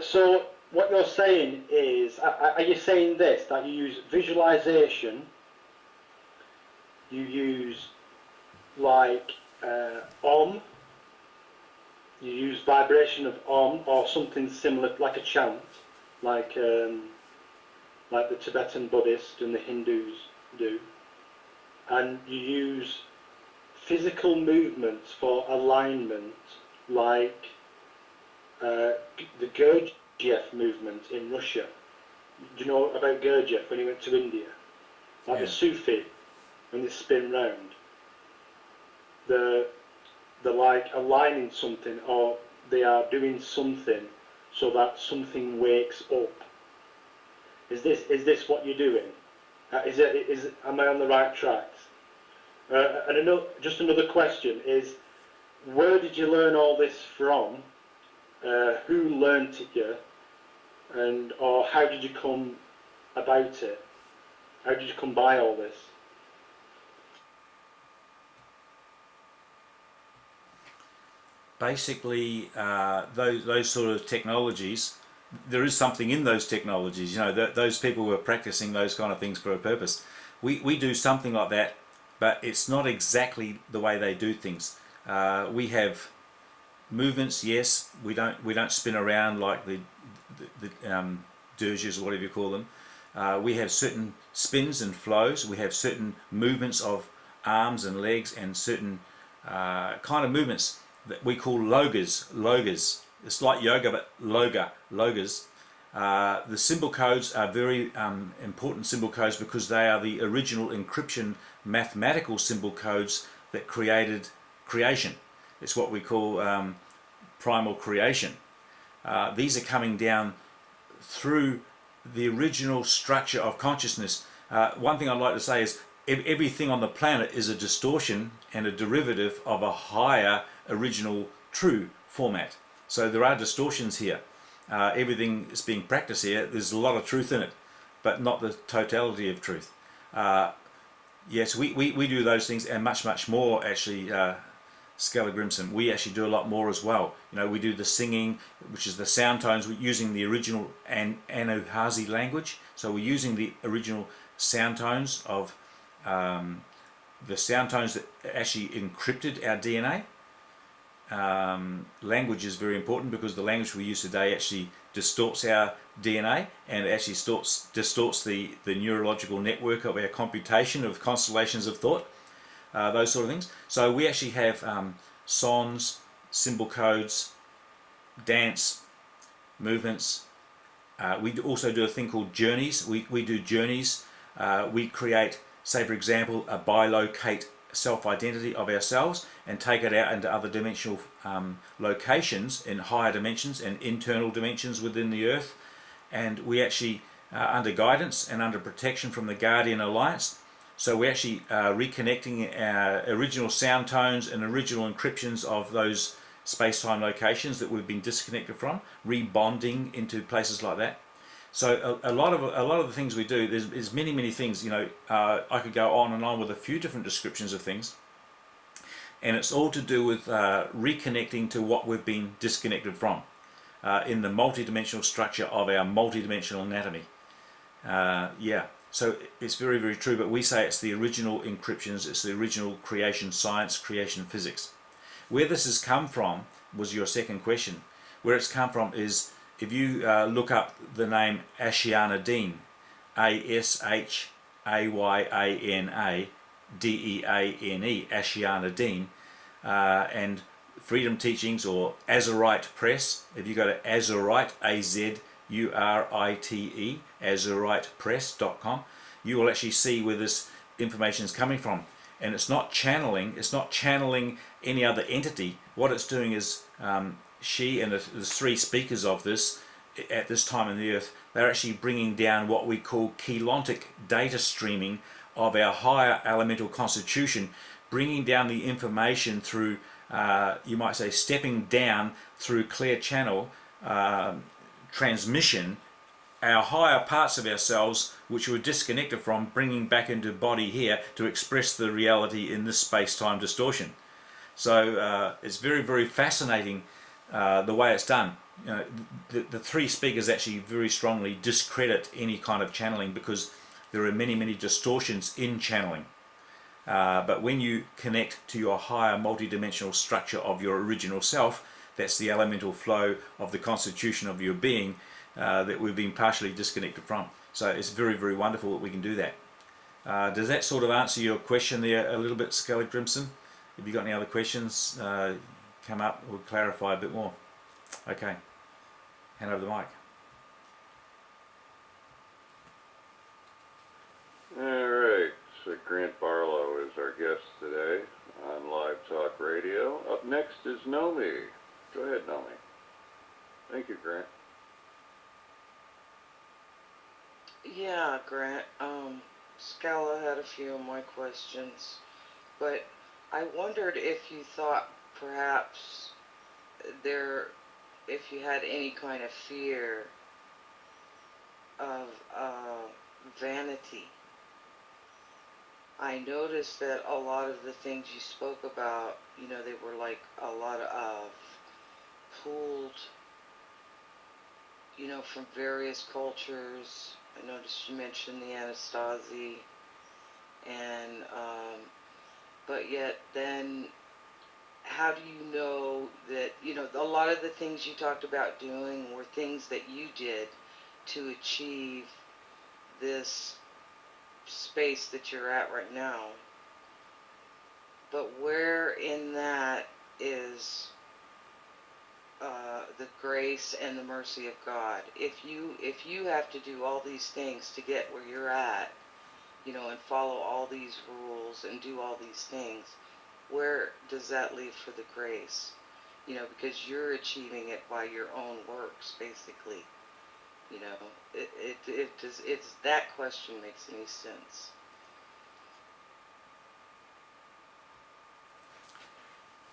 so what you're saying is, are you saying this, that you use visualization, you use like Om, you use vibration of Om or something similar, like a chant, like the Tibetan Buddhists and the Hindus do, and you use physical movements for alignment, like the Gurdjieff movement in Russia. Do you know about Gurdjieff when he went to India? Like the Sufi, when they spin round. They're like aligning something, or they are doing something so that something wakes up. Is this what you're doing? Am I on the right tracks? And just another question is, where did you learn all this from? Who learnt it you? Or how did you come about it? How did you come by all this? Basically, those sort of technologies, there is something in those technologies. You know, those people were practicing those kind of things for a purpose. We do something like that, but it's not exactly the way they do things. We have movements, yes. We don't spin around like the dirges or whatever you call them. We have certain spins and flows. We have certain movements of arms and legs, and certain kind of movements that we call logas. it's like yoga, but logas. The symbol codes are very important symbol codes because they are the original encryption mathematical symbol codes that created creation. It's what we call primal creation. These are coming down through the original structure of consciousness. One thing I'd like to say is everything on the planet is a distortion and a derivative of a higher original true format. So there are distortions here. Everything is being practiced here. There's a lot of truth in it, but not the totality of truth. Yes, we do those things and much more actually. Skella Grimson, we actually do a lot more as well. You know, we do the singing, which is the sound tones, we're using the original Anuhazi language. So we're using the original sound tones of the sound tones that actually encrypted our DNA. Language is very important because the language we use today actually distorts our DNA and actually distorts the neurological network of our computation of constellations of thought. Those sort of things. So we actually have songs, symbol codes, dance, movements. We also do a thing called journeys. We do journeys. We create, say for example, a bilocate self-identity of ourselves and take it out into other dimensional locations in higher dimensions and internal dimensions within the earth. And we actually, under guidance and under protection from the Guardian Alliance, so we're actually reconnecting our original sound tones and original encryptions of those space-time locations that we've been disconnected from, rebonding into places like that. So a lot of the things we do, there's many things. You know, I could go on and on with a few different descriptions of things, and it's all to do with reconnecting to what we've been disconnected from in the multidimensional structure of our multidimensional anatomy. Yeah. So it's very true, but we say it's the original encryptions, it's the original creation science, creation physics. Where this has come from was your second question. Where it's come from is, if you look up the name Ashiana Dean, Ashayanadeane, Ashiana Dean, and Freedom Teachings or Azurite Press, if you go to Azurite, Azurite, AzuritePress.com, you will actually see where this information is coming from. And it's not channeling any other entity. What it's doing is she and the three speakers of this at this time in the earth, they're actually bringing down what we call kelontic data streaming of our higher elemental constitution, bringing down the information through, you might say, stepping down through clear channel transmission, our higher parts of ourselves which we're disconnected from, bringing back into body here to express the reality in this space-time distortion. So it's very fascinating the way it's done. You know, the three speakers actually very strongly discredit any kind of channeling because there are many distortions in channeling. But when you connect to your higher multidimensional structure of your original self, that's the elemental flow of the constitution of your being that we've been partially disconnected from. So it's very wonderful that we can do that. Does that sort of answer your question there a little bit, Skellig Grimson? If you've got any other questions, come up, we'll clarify a bit more. Okay, hand over the mic. Alright, so Grant Barlow is our guest today on Live Talk Radio. Up next is Nomi. Go ahead, Nomi. Thank you, Grant. Yeah, Grant. Scala had a few of my questions, but I wondered if you thought perhaps if you had any kind of fear of vanity. I noticed that a lot of the things you spoke about, you know, they were like a lot of pooled, you know, from various cultures. I noticed you mentioned the Anastasi, and but yet then how do you know that, you know, a lot of the things you talked about doing were things that you did to achieve this space that you're at right now, but where in that is the grace and the mercy of God. If you have to do all these things to get where you're at, and follow all these rules and do all these things, where does that leave for the grace? Because you're achieving it by your own works, basically. It does. It's that question makes any sense.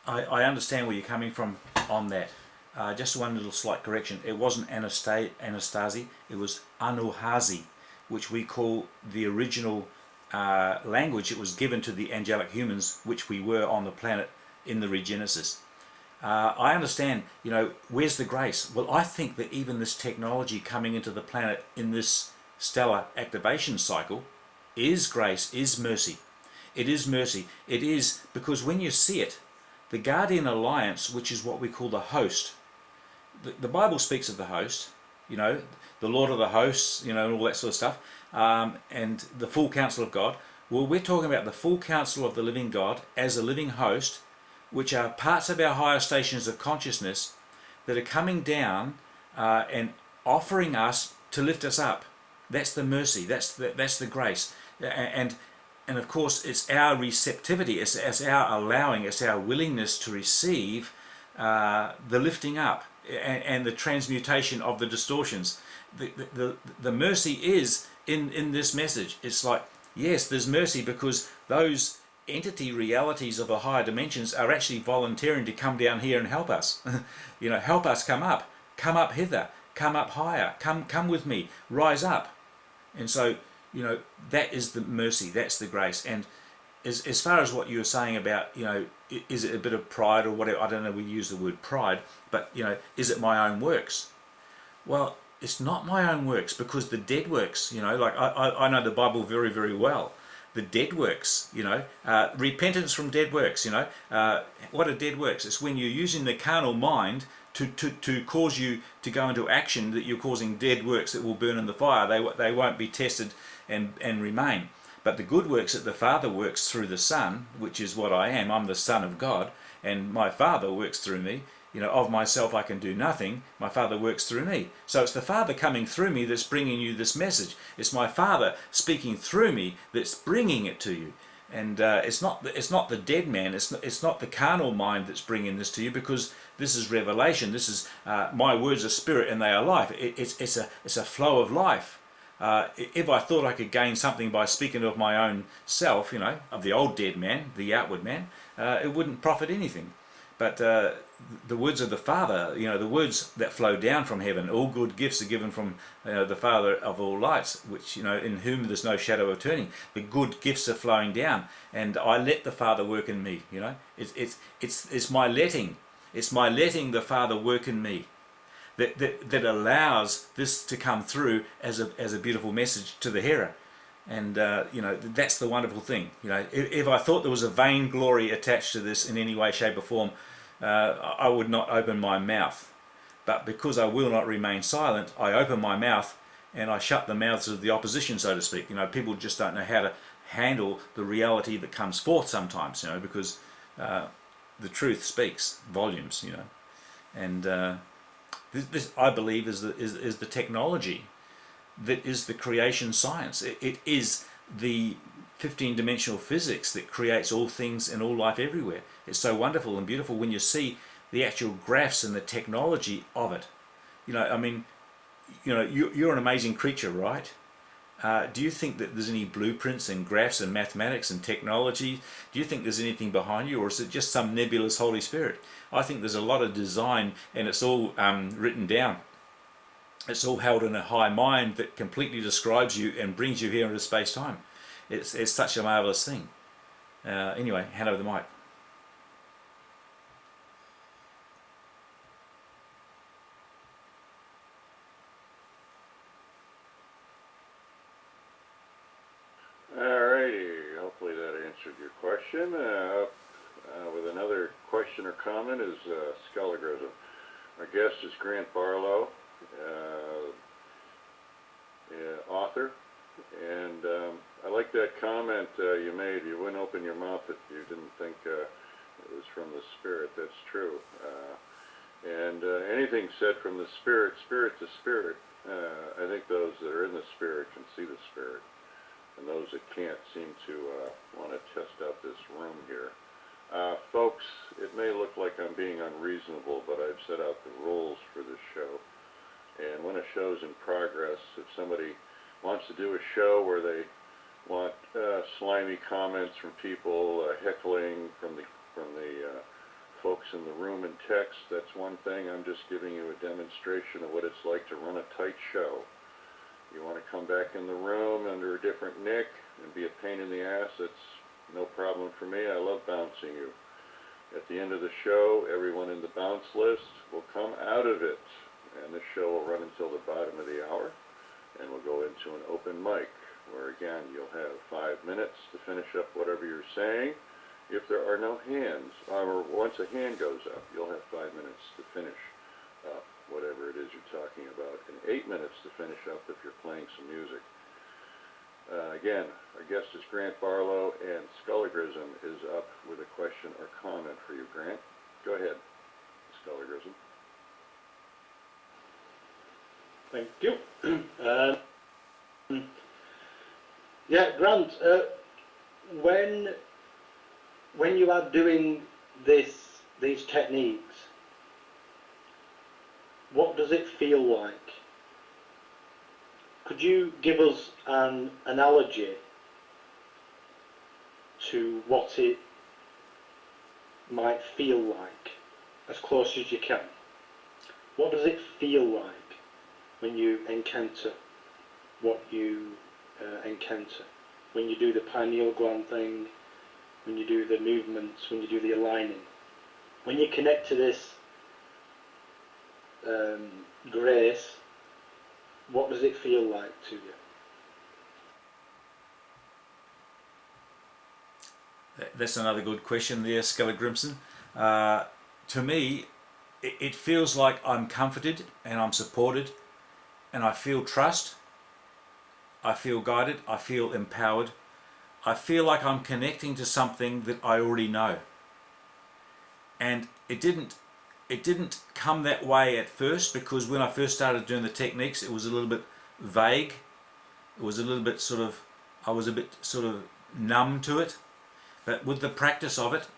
I understand where you're coming from on that. Just one little slight correction. It wasn't Anastasi, it was Anuhazi, which we call the original language. It was given to the angelic humans, which we were on the planet in the Regenesis. I understand, where's the grace? Well, I think that even this technology coming into the planet in this stellar activation cycle is grace, is mercy. It is mercy. It is because when you see it, the Guardian Alliance, which is what we call the host, the Bible speaks of the host, the Lord of the hosts, and all that sort of stuff, and the full counsel of God. Well, we're talking about the full counsel of the living God as a living host, which are parts of our higher stations of consciousness that are coming down and offering us to lift us up. That's the mercy. That's the grace. And of course, it's our receptivity, it's our allowing, it's our willingness to receive the lifting up and the transmutation of the distortions. The mercy is in this message. It's like, yes, there's mercy because those entity realities of the higher dimensions are actually volunteering to come down here and help us. Help us come up hither, come up higher, come with me, rise up. And so, that is the mercy, that's the grace. And as far as what you were saying about, is it a bit of pride or whatever, I don't know, we use the word pride, but, is it my own works? Well, it's not my own works, because the dead works, like I know the Bible very, very well. The dead works, repentance from dead works, what are dead works? It's when you're using the carnal mind to cause you to go into action, that you're causing dead works that will burn in the fire. They won't be tested and remain. But the good works that the Father works through the Son, which is what I am, I'm the Son of God, and my Father works through me. Of myself I can do nothing. My Father works through me. So it's the Father coming through me that's bringing you this message. It's my Father speaking through me that's bringing it to you. And it's not the dead man. It's not the carnal mind that's bringing this to you, because this is revelation. This is my words are spirit and they are life. It's a flow of life. If I thought I could gain something by speaking of my own self, of the old dead man, the outward man, it wouldn't profit anything. But the words of the Father, the words that flow down from heaven, all good gifts are given from the Father of all lights, which, in whom there's no shadow of turning. The good gifts are flowing down, and I let the Father work in me. It's my letting. It's my letting the Father work in me that allows this to come through as a beautiful message to the hearer. And that's the wonderful thing. If I thought there was a vainglory attached to this in any way, shape or form, I would not open my mouth. But because I will not remain silent, I open my mouth and I shut the mouths of the opposition, so to speak. People just don't know how to handle the reality that comes forth sometimes, because the truth speaks volumes, and this I believe is the technology that is the creation science. It is the 15-dimensional physics that creates all things and all life everywhere. It's so wonderful and beautiful when you see the actual graphs and the technology of it. You're an amazing creature, right? Do you think that there's any blueprints and graphs and mathematics and technology? Do you think there's anything behind you, or is it just some nebulous Holy Spirit? I think there's a lot of design, and it's all written down. It's all held in a high mind that completely describes you and brings you here into space-time. It's such a marvelous thing. Anyway, hand over the mic. Alrighty, hopefully that answered your question. With another question or comment is Skulligrism. Our guest is Grant Barlow, author, and I like that comment you made. You wouldn't open your mouth if you didn't think it was from the Spirit. That's true. And anything said from the spirit to spirit, I think those that are in the spirit can see the spirit. And those that can't seem to want to test out this room here. Folks, it may look like I'm being unreasonable, but I've set out the rules for this show. And when a show's in progress, if somebody wants to do a show where they want slimy comments from people, heckling from the folks in the room and text, that's one thing. I'm just giving you a demonstration of what it's like to run a tight show. You want to come back in the room under a different nick and be a pain in the ass, that's no problem for me. I love bouncing you. At the end of the show, everyone in the bounce list will come out of it. And this show will run until the bottom of the hour. And we'll go into an open mic, where again, you'll have 5 minutes to finish up whatever you're saying. If there are no hands, or once a hand goes up, you'll have 5 minutes to finish up whatever it is you're talking about, and 8 minutes to finish up if you're playing some music. Again, our guest is Grant Barlow, and Skulligrism is up with a question or comment for you, Grant. Go ahead, Skulligrism. Thank you. Yeah, Grant, when you are doing these techniques, what does it feel like? Could you give us an analogy to what it might feel like, as close as you can? What does it feel like when you encounter what you encounter? When you do the pineal gland thing, when you do the movements, when you do the aligning, when you connect to this grace, what does it feel like to you? That's another good question there, Skelligrimson. To me, it feels like I'm comforted and I'm supported, and I feel trust, I feel guided, I feel empowered. I feel like I'm connecting to something that I already know. And it didn't come that way at first, because when I first started doing the techniques, it was a little bit vague. It was a little bit I was a bit numb to it. But with the practice of it,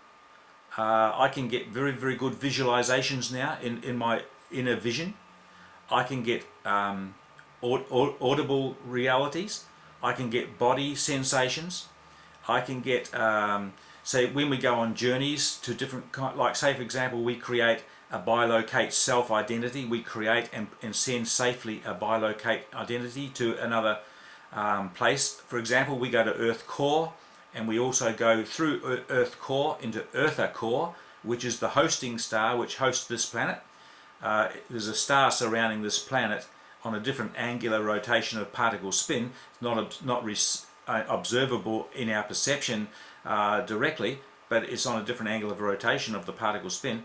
I can get very, very good visualizations now in my inner vision. I can get audible realities. I can get body sensations. I can get, say, when we go on journeys to different, like say for example, we create a bilocate self-identity. We create and send safely a bilocate identity to another place. For example, we go to Earth Core, and we also go through Earth Core into Eartha Core, which is the hosting star which hosts this planet. There's a star surrounding this planet on a different angular rotation of particle spin. It's not observable in our perception directly, but it's on a different angle of rotation of the particle spin.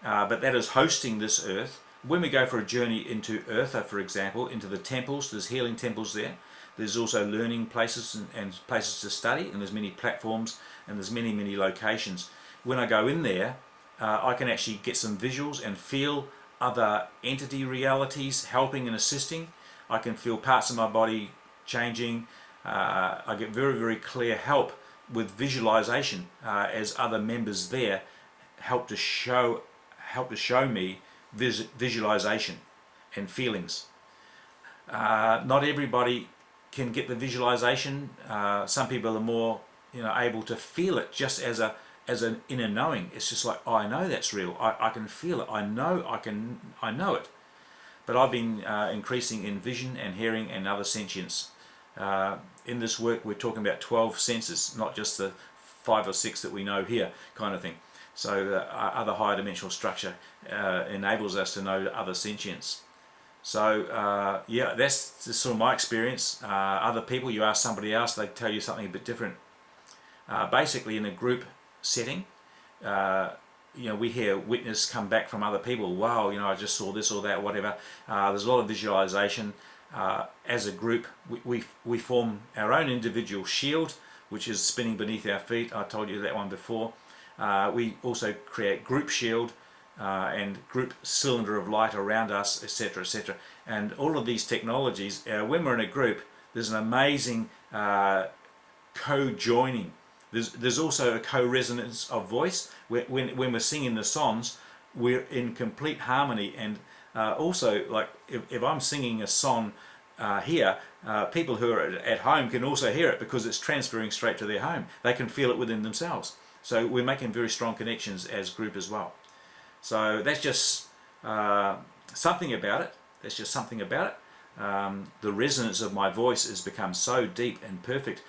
But that is hosting this Earth. When we go for a journey into Eartha, for example, into the temples, there's healing temples there. There's also learning places and places to study, and there's many platforms, and there's many, many locations. When I go in there, I can actually get some visuals and feel other entity realities helping and assisting. I can feel parts of my body changing. I get very, very clear help with visualization as other members there help to show me visualization and feelings. Not everybody can get the visualization. Some people are more, able to feel it just as an inner knowing. It's just like, oh, I know that's real. I can feel it. I know it. But I've been increasing in vision and hearing and other sentience. In this work, we're talking about 12 senses, not just the 5 or 6 that we know here, kind of thing. So other higher dimensional structure enables us to know other sentience. So yeah, that's just sort of my experience. Other people, you ask somebody else, they tell you something a bit different. Basically, in a group setting, we hear witness come back from other people. Wow, I just saw this or that, whatever. There's a lot of visualization. As a group, we form our own individual shield, which is spinning beneath our feet. I told you that one before. We also create group shield, and group cylinder of light around us, etc., etc. And all of these technologies, when we're in a group, there's an amazing co-joining. There's also a co-resonance of voice. When we're singing the songs, we're in complete harmony. And also, like if I'm singing a song here, people who are at home can also hear it because it's transferring straight to their home. They can feel it within themselves. So we're making very strong connections as group as well. So that's just something about it. That's just something about it. The resonance of my voice has become so deep and perfect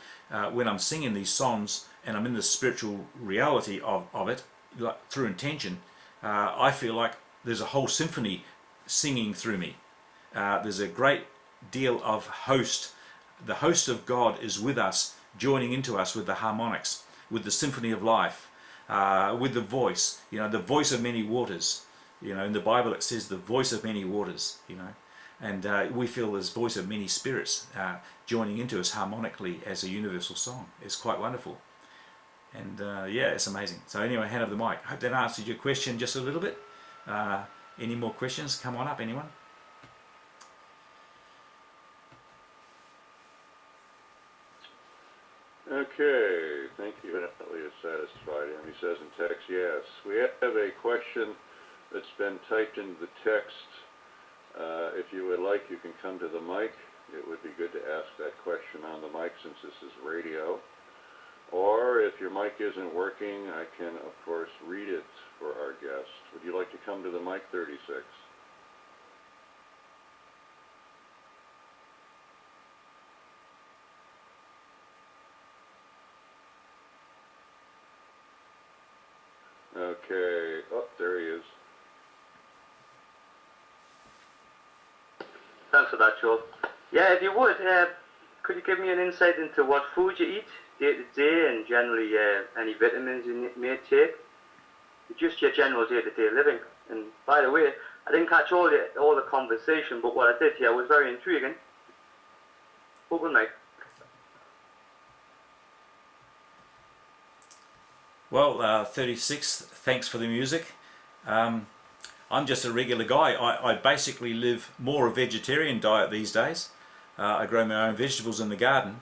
when I'm singing these songs and I'm in the spiritual reality of it, like through intention. I feel like there's a whole symphony singing through me. There's a great deal of host. The host of God is with us, joining into us with the harmonics, with the symphony of life, with the voice. You know, the voice of many waters. You know, in the Bible it says the voice of many waters. You know, and we feel this voice of many spirits joining into us harmonically as a universal song. It's quite wonderful. And yeah, it's amazing. So anyway, hand over the mic. Hope that answered your question just a little bit. Any more questions? Come on up, anyone? Okay, thank you. Definitely is satisfied. And he says in text, yes. We have a question that's been typed into the text. If you would like, you can come to the mic. It would be good to ask that question on the mic since this is radio. Or if your mic isn't working, I can, of course, read it for our guest. Would you like to come to the mic, 36? Okay. Oh, there he is. Thanks for that, Joe. Yeah, if you would, could you give me an insight into what food you eat day to day and generally any vitamins you may take? Just your general day-to-day living. And by the way, I didn't catch all the conversation, but what I did hear was very intriguing. Open mic. Well, 36, thanks for the music. I'm just a regular guy. I basically live more a vegetarian diet these days. I grow my own vegetables in the garden,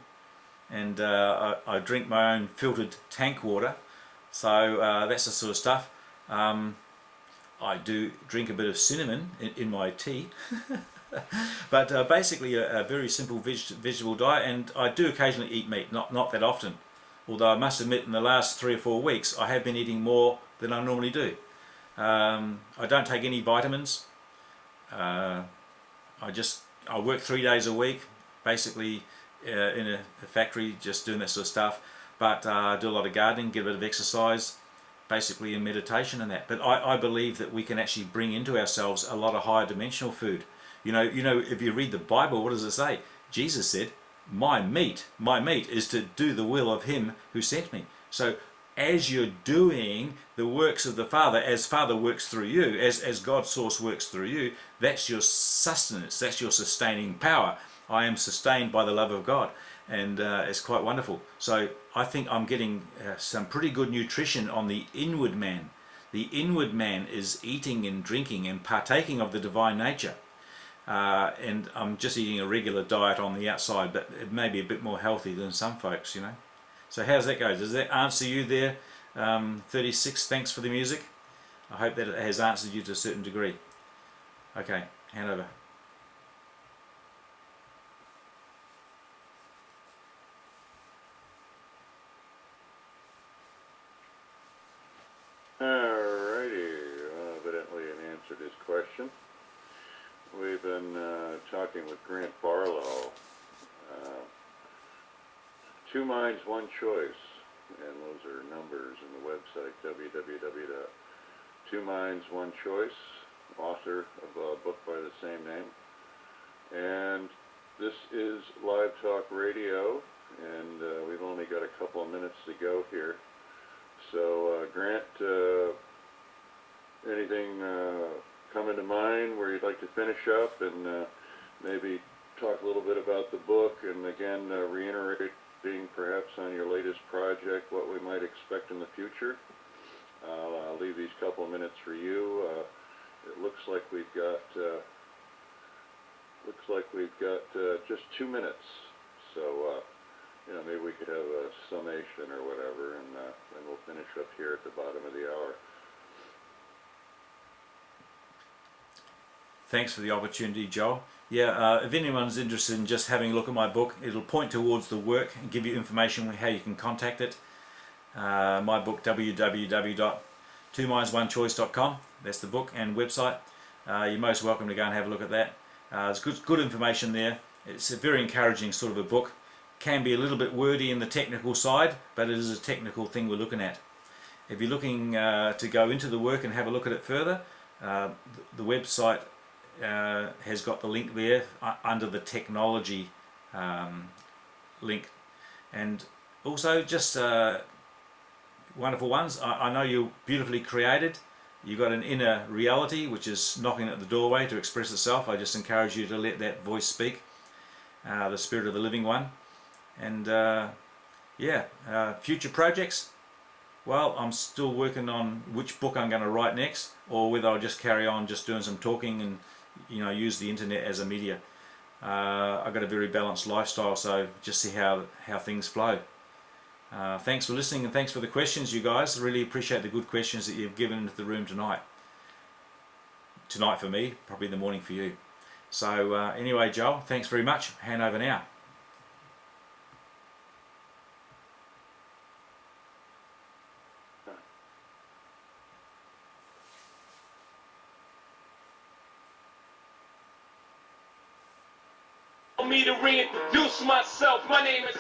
and I drink my own filtered tank water. So that's the sort of stuff. I do drink a bit of cinnamon in my tea. But basically a very simple vegetable diet, and I do occasionally eat meat, not that often. Although I must admit in the last 3 or 4 weeks I have been eating more than I normally do. I don't take any vitamins. I work 3 days a week, basically in a factory, just doing that sort of stuff. But I do a lot of gardening, get a bit of exercise, basically in meditation and that. But I believe that we can actually bring into ourselves a lot of higher dimensional food. You know, if you read the Bible, what does it say? Jesus said, my meat is to do the will of him who sent me. So as you're doing the works of the Father, as Father works through you, as God's source works through you, that's your sustenance, that's your sustaining power. I am sustained by the love of God, and it's quite wonderful. So I think I'm getting some pretty good nutrition on the inward man. The inward man is eating and drinking and partaking of the divine nature. And I'm just eating a regular diet on the outside, but it may be a bit more healthy than some folks, you know. So how's that go? Does that answer you there? 36, thanks for the music. I hope that it has answered you to a certain degree. Okay, hand over. Alrighty, evidently an answer to his question. We've been talking with Grant Barlow. 2 minds, 1 choice, and those are numbers in the website, www.2minds1choice, author of a book by the same name. And this is Live Talk Radio, and we've only got a couple of minutes to go here. So, Grant, anything coming to mind where you'd like to finish up and maybe talk a little bit about the book, and again, reiterating perhaps on your latest project what we might expect in the future? I'll leave these couple of minutes for you. It looks like we've got just 2 minutes. So maybe we could have a summation or whatever, and then we'll finish up here at the bottom of the hour. Thanks for the opportunity, Joel. Yeah, if anyone's interested in just having a look at my book, it'll point towards the work and give you information on how you can contact it. My book, www.twomindsOneChoice.com, that's the book and website. You're most welcome to go and have a look at that. There's good information there. It's a very encouraging sort of a book. Can be a little bit wordy in the technical side, but it is a technical thing we're looking at. If you're looking to go into the work and have a look at it further, the website has got the link there under the technology link. And also just wonderful ones. I know you're beautifully created. You've got an inner reality which is knocking at the doorway to express itself. I just encourage you to let that voice speak, the spirit of the living one. And future projects, well, I'm still working on which book I'm going to write next, or whether I'll just carry on just doing some talking and use the internet as a media. I've got a very balanced lifestyle, so just see how things flow. Thanks for listening, and thanks for the questions, you guys. Really appreciate the good questions that you've given into the room tonight. Tonight for me, probably the morning for you. So anyway, Joel, thanks very much. Hand over now. Me to reintroduce myself. My name is